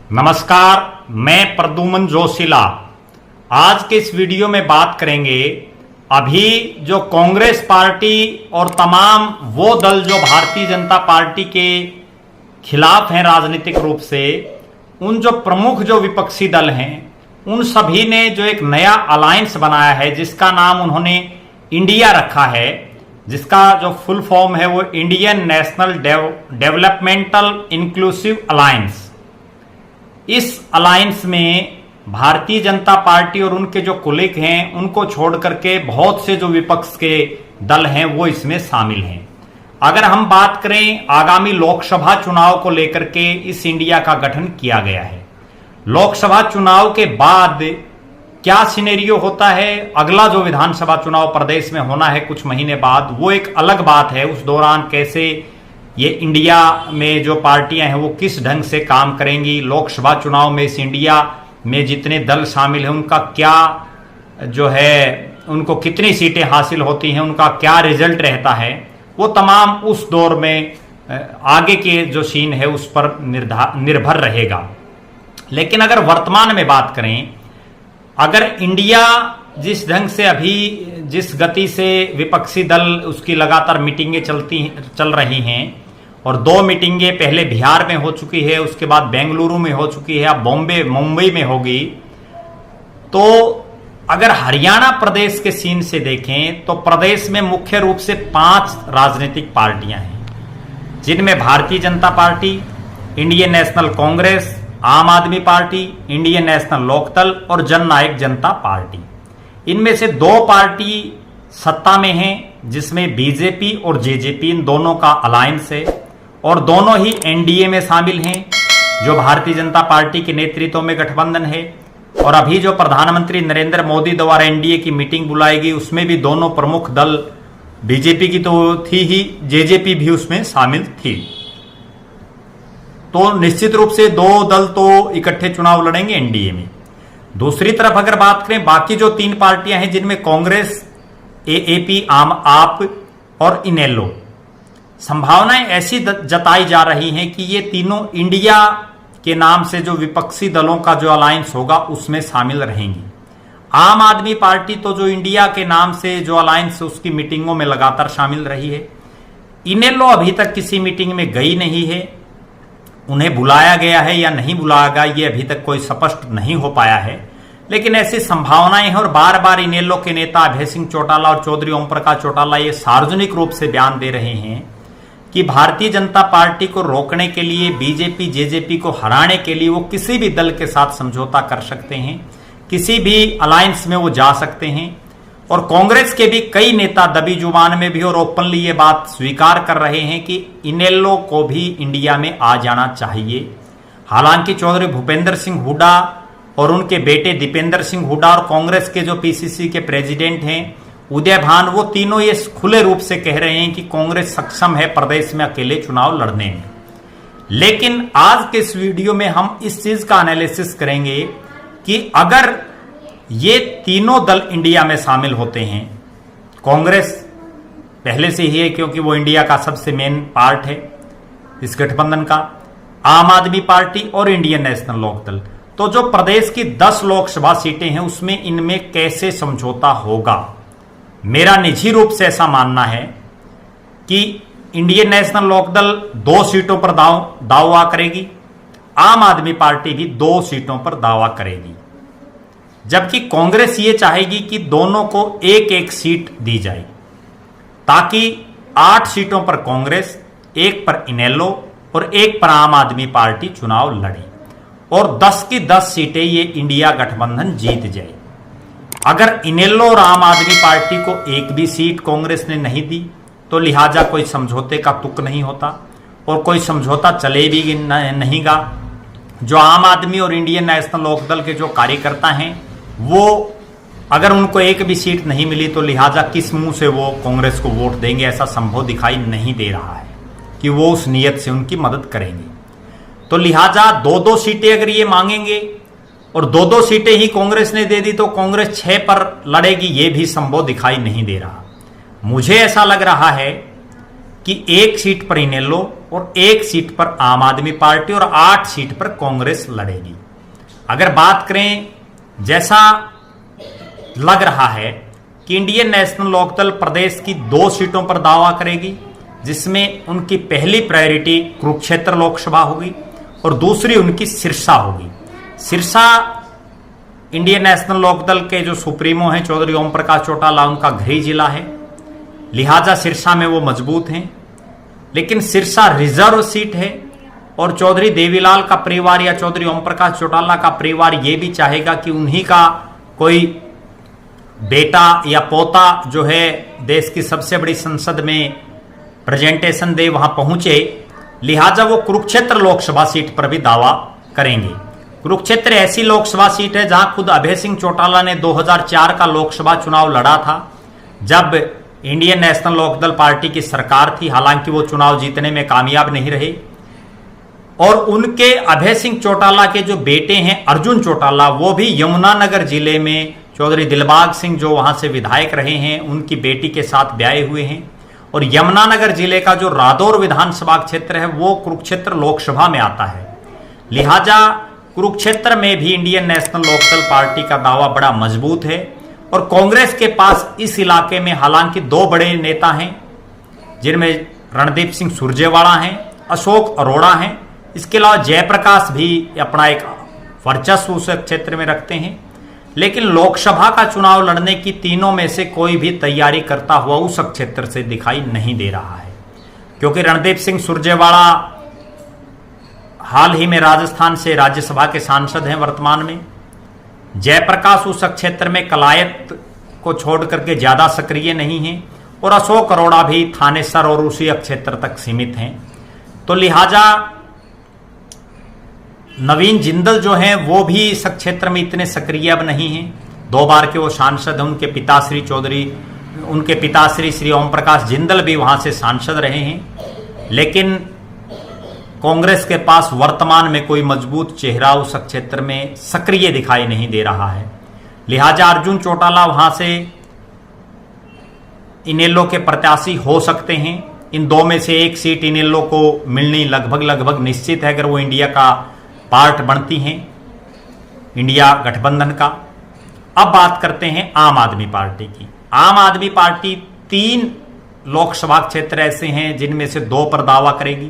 नमस्कार, मैं प्रद्युमन जोशीला। आज के इस वीडियो में बात करेंगे अभी जो कांग्रेस पार्टी और तमाम वो दल जो भारतीय जनता पार्टी के खिलाफ हैं राजनीतिक रूप से, उन जो प्रमुख जो विपक्षी दल हैं उन सभी ने जो एक नया अलायंस बनाया है जिसका नाम उन्होंने इंडिया रखा है, जिसका जो फुल फॉर्म है वो Indian national developmental inclusive alliance. इस अलायंस में भारतीय जनता पार्टी और उनके जो कुलीग हैं उनको छोड़ करके बहुत से जो विपक्ष के दल हैं वो इसमें शामिल हैं। अगर हम बात करें आगामी लोकसभा चुनाव को लेकर के इस इंडिया का गठन किया गया है। लोकसभा चुनाव के बाद क्या सिनेरियो होता है, अगला जो विधानसभा चुनाव प्रदेश में होना है कुछ महीने बाद, वो एक अलग बात है। उस दौरान कैसे ये इंडिया में जो पार्टियां हैं वो किस ढंग से काम करेंगी, लोकसभा चुनाव में इस इंडिया में जितने दल शामिल हैं उनका क्या जो है, उनको कितनी सीटें हासिल होती हैं, उनका क्या रिजल्ट रहता है, वो तमाम उस दौर में आगे के जो सीन है उस पर निर्भर रहेगा। लेकिन अगर वर्तमान में बात करें, अगर इंडिया जिस ढंग से अभी जिस गति से विपक्षी दल उसकी लगातार मीटिंगें चल रही हैं और 2 मीटिंगें पहले बिहार में हो चुकी है, उसके बाद बेंगलुरु में हो चुकी है, अब मुंबई में होगी, तो अगर हरियाणा प्रदेश के सीन से देखें तो प्रदेश में मुख्य रूप से 5 राजनीतिक पार्टियां हैं जिनमें Bharatiya Janata party, Indian national Congress, आम आदमी पार्टी, इंडियन नेशनल लोकदल और जननायक जनता पार्टी। इनमें से 2 पार्टी सत्ता में हैं जिसमें बीजेपी और जेजेपी, इन दोनों का अलायंस है और दोनों ही एनडीए में शामिल हैं जो भारतीय जनता पार्टी के नेतृत्व में गठबंधन है। और अभी जो प्रधानमंत्री नरेंद्र मोदी द्वारा एनडीए की मीटिंग बुलाई गई उसमें भी दोनों प्रमुख दल, बीजेपी की तो थी ही, जेजेपी भी उसमें शामिल थी। तो निश्चित रूप से 2 दल तो इकट्ठे चुनाव लड़ेंगे एनडीए में। दूसरी तरफ अगर बात करें बाकी जो 3 पार्टियां हैं जिनमें कांग्रेस, एएपी, आम आप और इनेलो, संभावनाएं ऐसी जताई जा रही हैं कि ये तीनों इंडिया के नाम से जो विपक्षी दलों का जो अलायंस होगा उसमें शामिल रहेंगी। आम आदमी पार्टी तो जो इंडिया के नाम से जो अलायंस उसकी मीटिंगों में लगातार शामिल रही है। इनेलो अभी तक किसी मीटिंग में गई नहीं है, उन्हें बुलाया गया है या नहीं बुलाया गया ये अभी तक कोई स्पष्ट नहीं हो पाया है, लेकिन ऐसी संभावनाएं हैं। और बार बार इनेलो के नेता अभय सिंह चौटाला और चौधरी ओम प्रकाश चौटाला ये सार्वजनिक रूप से बयान दे रहे हैं कि भारतीय जनता पार्टी को रोकने के लिए, बीजेपी जेजेपी को हराने के लिए वो किसी भी दल के साथ समझौता कर सकते हैं, किसी भी अलायंस में वो जा सकते हैं। और कांग्रेस के भी कई नेता दबी जुबान में भी और ओपनली ये बात स्वीकार कर रहे हैं कि इनेलो को भी इंडिया में आ जाना चाहिए। हालांकि चौधरी भूपेंद्र सिंह हुड्डा और उनके बेटे दीपेंद्र सिंह हुड्डा और कांग्रेस के जो पीसीसी के प्रेसिडेंट हैं उदय भान, वो तीनों ये खुले रूप से कह रहे हैं कि कांग्रेस सक्षम है प्रदेश में अकेले चुनाव लड़ने में। लेकिन आज के इस वीडियो में हम इस चीज का एनालिसिस करेंगे कि अगर ये तीनों दल इंडिया में शामिल होते हैं, कांग्रेस पहले से ही है क्योंकि वो इंडिया का सबसे मेन पार्ट है इस गठबंधन का, आम आदमी पार्टी और इंडियन नेशनल लोकदल, तो जो प्रदेश की 10 लोकसभा सीटें हैं उसमें इनमें कैसे समझौता होगा। मेरा निजी रूप से ऐसा मानना है कि इंडियन नेशनल लोकदल 2 सीटों पर दावा करेगी, आम आदमी पार्टी भी 2 सीटों पर दावा करेगी, जबकि कांग्रेस ये चाहेगी कि दोनों को 1-1 सीट दी जाए ताकि 8 सीटों पर कांग्रेस, 1 पर इनेलो और 1 पर आम आदमी पार्टी चुनाव लड़े और 10 की 10 सीटें ये इंडिया गठबंधन जीत जाए। अगर इनेलो और आम आदमी पार्टी को 1 भी सीट कांग्रेस ने नहीं दी तो लिहाजा कोई समझौते का तुक नहीं होता और कोई समझौता चले भी नहींगा। जो आम आदमी और इंडियन नेशनल लोकदल के जो कार्यकर्ता हैं वो अगर उनको 1 भी सीट नहीं मिली तो लिहाजा किस मुंह से वो कांग्रेस को वोट देंगे, ऐसा संभव दिखाई नहीं दे रहा है कि वो उस नियत से उनकी मदद करेंगे। तो लिहाजा 2-2 सीटें अगर ये मांगेंगे और 2-2 सीटें ही कांग्रेस ने दे दी तो कांग्रेस 6 पर लड़ेगी, ये भी संभव दिखाई नहीं दे रहा। मुझे ऐसा लग रहा है कि 1 सीट पर इनेलो और 1 सीट पर आम आदमी पार्टी और 8 सीट पर कांग्रेस लड़ेगी। अगर बात करें, जैसा लग रहा है कि इंडियन नेशनल लोकदल प्रदेश की 2 सीटों पर दावा करेगी, जिसमें उनकी पहली प्रायोरिटी कुरुक्षेत्र लोकसभा होगी और दूसरी उनकी सिरसा होगी। सिरसा इंडियन नेशनल लोकदल के जो सुप्रीमो हैं चौधरी ओम प्रकाश चौटाला, उनका गृह जिला है, लिहाजा सिरसा में वो मजबूत हैं। लेकिन सिरसा रिजर्व सीट है और चौधरी देवीलाल का परिवार या चौधरी ओम प्रकाश चौटाला का परिवार ये भी चाहेगा कि उन्हीं का कोई बेटा या पोता जो है देश की सबसे बड़ी संसद में प्रेजेंटेशन दे, वहां पहुंचे। लिहाजा वो कुरुक्षेत्र लोकसभा सीट पर भी दावा करेंगे। कुरुक्षेत्र ऐसी लोकसभा सीट है जहां खुद अभय सिंह चौटाला ने 2004 का लोकसभा चुनाव लड़ा था, जब इंडियन नेशनल लोकदल पार्टी की सरकार थी। हालांकि वो चुनाव जीतने में कामयाब नहीं रहे और उनके अभय सिंह चौटाला के जो बेटे हैं अर्जुन चौटाला, वो भी यमुनानगर जिले में चौधरी दिलबाग सिंह जो वहां से विधायक रहे हैं, उनकी बेटी के साथ ब्याहे हुए हैं। और यमुनानगर जिले का जो रादौर विधानसभा क्षेत्र है वो कुरुक्षेत्र लोकसभा में आता है। लिहाजा कुरुक्षेत्र में भी इंडियन नेशनल लोकदल पार्टी का दावा बड़ा मजबूत है और कांग्रेस के पास इस इलाके में हालांकि 2 बड़े नेता हैं, जिनमें रणदीप सिंह सुरजेवाला हैं, अशोक अरोड़ा हैं। इसके अलावा जयप्रकाश भी अपना एक वर्चस्व उस क्षेत्र में रखते हैं। लेकिन लोकसभा का चुनाव लड़ने की तीनों में से कोई भी तैयारी करता हुआ उस क्षेत्र से दिखाई नहीं दे रहा है, क्योंकि रणदीप सिंह सुरजेवाला हाल ही में राजस्थान से राज्यसभा के सांसद हैं वर्तमान में। जयप्रकाश उस क्षेत्र में कलायत को छोड़ करके ज्यादा सक्रिय नहीं हैं और अशोक अरोड़ा भी थानेसर और उसी क्षेत्र तक सीमित हैं। तो लिहाजा नवीन जिंदल जो हैं वो भी इस क्षेत्र में इतने सक्रिय अब नहीं हैं। 2 बार के वो सांसद हैं। उनके पिताश्री श्री ओम प्रकाश जिंदल भी वहां से सांसद रहे हैं। लेकिन कांग्रेस के पास वर्तमान में कोई मजबूत चेहरा उस क्षेत्र में सक्रिय दिखाई नहीं दे रहा है। लिहाजा अर्जुन चौटाला वहां से इनेलो के प्रत्याशी हो सकते हैं। इन 2 में से 1 सीट इनेलो को मिलनी लगभग निश्चित है, अगर वो इंडिया का पार्ट बनती हैं, इंडिया गठबंधन का। अब बात करते हैं आम आदमी पार्टी की। आम आदमी पार्टी 3 लोकसभा क्षेत्र ऐसे हैं जिनमें से 2 पर दावा करेगी।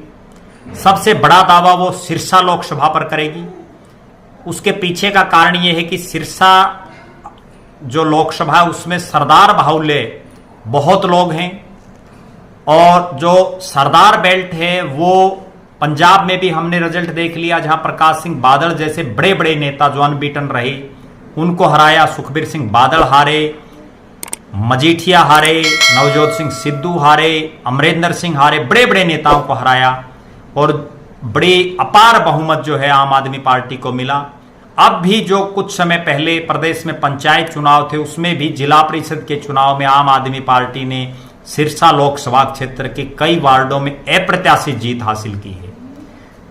सबसे बड़ा दावा वो सिरसा लोकसभा पर करेगी। उसके पीछे का कारण यह है कि सिरसा जो लोकसभा है उसमें सरदार बाहुल्य बहुत लोग हैं और जो सरदार बेल्ट है वो पंजाब में भी हमने रिजल्ट देख लिया, जहां प्रकाश सिंह बादल जैसे बड़े बड़े नेता जो अनबीटन रहे उनको हराया। सुखबीर सिंह बादल हारे, मजीठिया हारे, नवजोत सिंह सिद्धू हारे, अमरिंदर सिंह हारे, बड़े बड़े नेताओं को हराया और बड़ी अपार बहुमत जो है आम आदमी पार्टी को मिला। अब भी जो कुछ समय पहले प्रदेश में पंचायत चुनाव थे उसमें भी जिला परिषद के चुनाव में आम आदमी पार्टी ने सिरसा लोकसभा क्षेत्र के कई वार्डों में अप्रत्याशित जीत हासिल की है।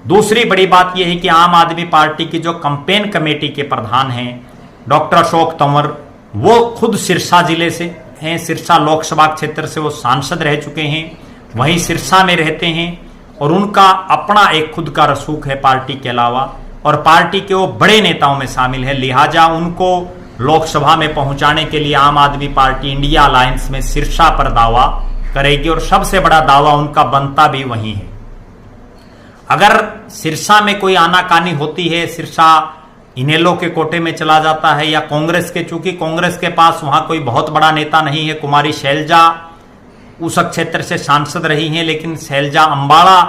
दूसरी बड़ी बात यह है कि आम आदमी पार्टी की जो कैंपेन कमेटी के प्रधान हैं डॉक्टर अशोक तंवर, वो खुद सिरसा जिले से हैं। सिरसा लोकसभा क्षेत्र से वो सांसद रह चुके हैं, वहीं सिरसा में रहते हैं और उनका अपना एक खुद का रसूख है पार्टी के अलावा और पार्टी के वो बड़े नेताओं में शामिल है। लिहाजा उनको लोकसभा में पहुंचाने के लिए आम आदमी पार्टी इंडिया अलायंस में सिरसा पर दावा करेगी और सबसे बड़ा दावा उनका बनता भी वही है। अगर सिरसा में कोई आनाकानी होती है, सिरसा इनेलो के कोटे में चला जाता है या कांग्रेस के, चूंकि कांग्रेस के पास वहां कोई बहुत बड़ा नेता नहीं है, कुमारी शैलजा उस क्षेत्र से सांसद रही हैं, लेकिन शैलजा अंबाला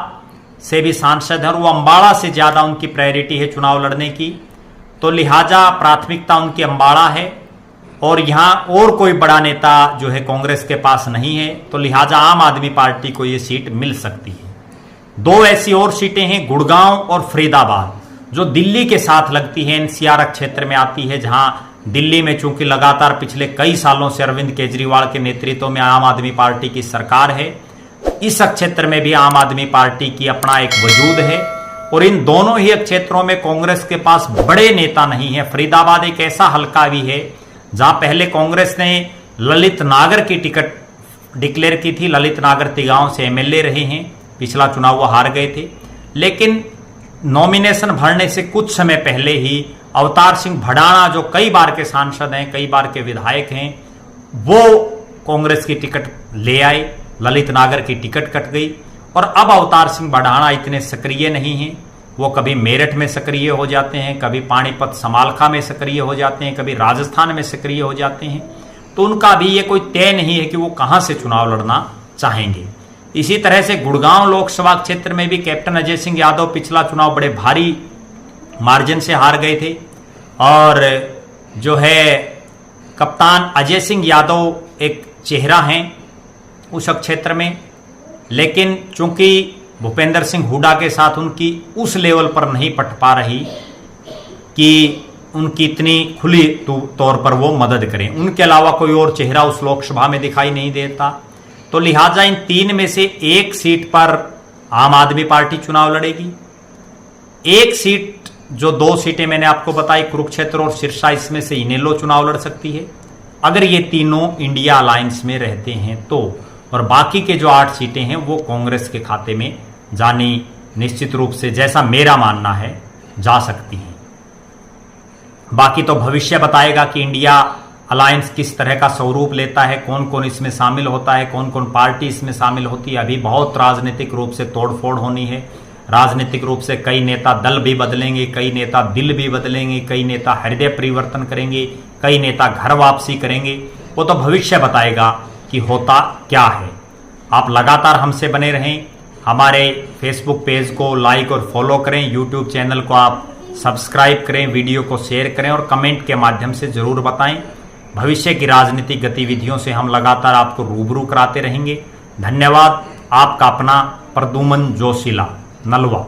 से भी सांसद है और वो अंबाला से ज्यादा उनकी प्रायोरिटी है चुनाव लड़ने की। तो लिहाजा प्राथमिकता उनकी अंबाला है और यहां और कोई बड़ा नेता जो है कांग्रेस के पास नहीं है, तो लिहाजा आम आदमी पार्टी को यह सीट मिल सकती है। 2 ऐसी और सीटें हैं, गुड़गांव और फरीदाबाद, जो दिल्ली के साथ लगती है, एनसीआर क्षेत्र में आती है, जहां दिल्ली में चूंकि लगातार पिछले कई सालों से अरविंद केजरीवाल के नेतृत्व में आम आदमी पार्टी की सरकार है। इस क्षेत्र में भी आम आदमी पार्टी की अपना एक वजूद है और इन दोनों ही क्षेत्रों में कांग्रेस के पास बड़े नेता नहीं है। फरीदाबाद एक ऐसा हलका भी है जहां पहले कांग्रेस ने ललित नागर की टिकट डिक्लेयर की थी। ललित नागर तिगांव से एमएलए रहे हैं, पिछला चुनाव वो हार गए थे, लेकिन नॉमिनेशन भरने से कुछ समय पहले ही अवतार सिंह भडाना, जो कई बार के सांसद हैं, कई बार के विधायक हैं, वो कांग्रेस की टिकट ले आए। ललित नागर की टिकट कट गई और अब अवतार सिंह भडाना इतने सक्रिय नहीं हैं। वो कभी मेरठ में सक्रिय हो जाते हैं, कभी पानीपत समालखा में सक्रिय हो जाते हैं, कभी राजस्थान में सक्रिय हो जाते हैं। तो उनका भी ये कोई तय नहीं है कि वो कहां से चुनाव लड़ना चाहेंगे। इसी तरह से गुड़गांव लोकसभा क्षेत्र में भी कैप्टन अजय सिंह यादव पिछला चुनाव बड़े भारी मार्जिन से हार गए थे और जो है कप्तान अजय सिंह यादव एक चेहरा हैं उस क्षेत्र में, लेकिन चूंकि भूपेंद्र सिंह हुड्डा के साथ उनकी उस लेवल पर नहीं पट पा रही कि उनकी इतनी खुली तौर पर वो मदद करें, उनके अलावा कोई और चेहरा उस लोकसभा में दिखाई नहीं देता। तो लिहाजा इन 3 में से एक सीट पर आम आदमी पार्टी चुनाव लड़ेगी। एक सीट, जो 2 सीटें मैंने आपको बताई, कुरुक्षेत्र और सिरसा, इसमें से इनेलो चुनाव लड़ सकती है अगर ये तीनों इंडिया अलायंस में रहते हैं तो, और बाकी के जो 8 सीटें हैं वो कांग्रेस के खाते में जानी निश्चित रूप से, जैसा मेरा मानना है, जा सकती हैं। बाकी तो भविष्य बताएगा कि इंडिया अलायंस किस तरह का स्वरूप लेता है, कौन कौन इसमें शामिल होता है, कौन कौन पार्टी इसमें शामिल होती है। अभी बहुत राजनीतिक रूप से तोड़फोड़ होनी है। राजनीतिक रूप से कई नेता दल भी बदलेंगे, कई नेता दिल भी बदलेंगे, कई नेता हृदय परिवर्तन करेंगे, कई नेता घर वापसी करेंगे। वो तो भविष्य बताएगा कि होता क्या है। आप लगातार हमसे बने रहें, हमारे फेसबुक पेज को लाइक और फॉलो करें, यूट्यूब चैनल को आप सब्सक्राइब करें, वीडियो को शेयर करें और कमेंट के माध्यम से जरूर बताएं। भविष्य की राजनीतिक गतिविधियों से हम लगातार आपको रूबरू कराते रहेंगे। धन्यवाद। आपका अपना प्रद्युमन जोशीला, नलवा।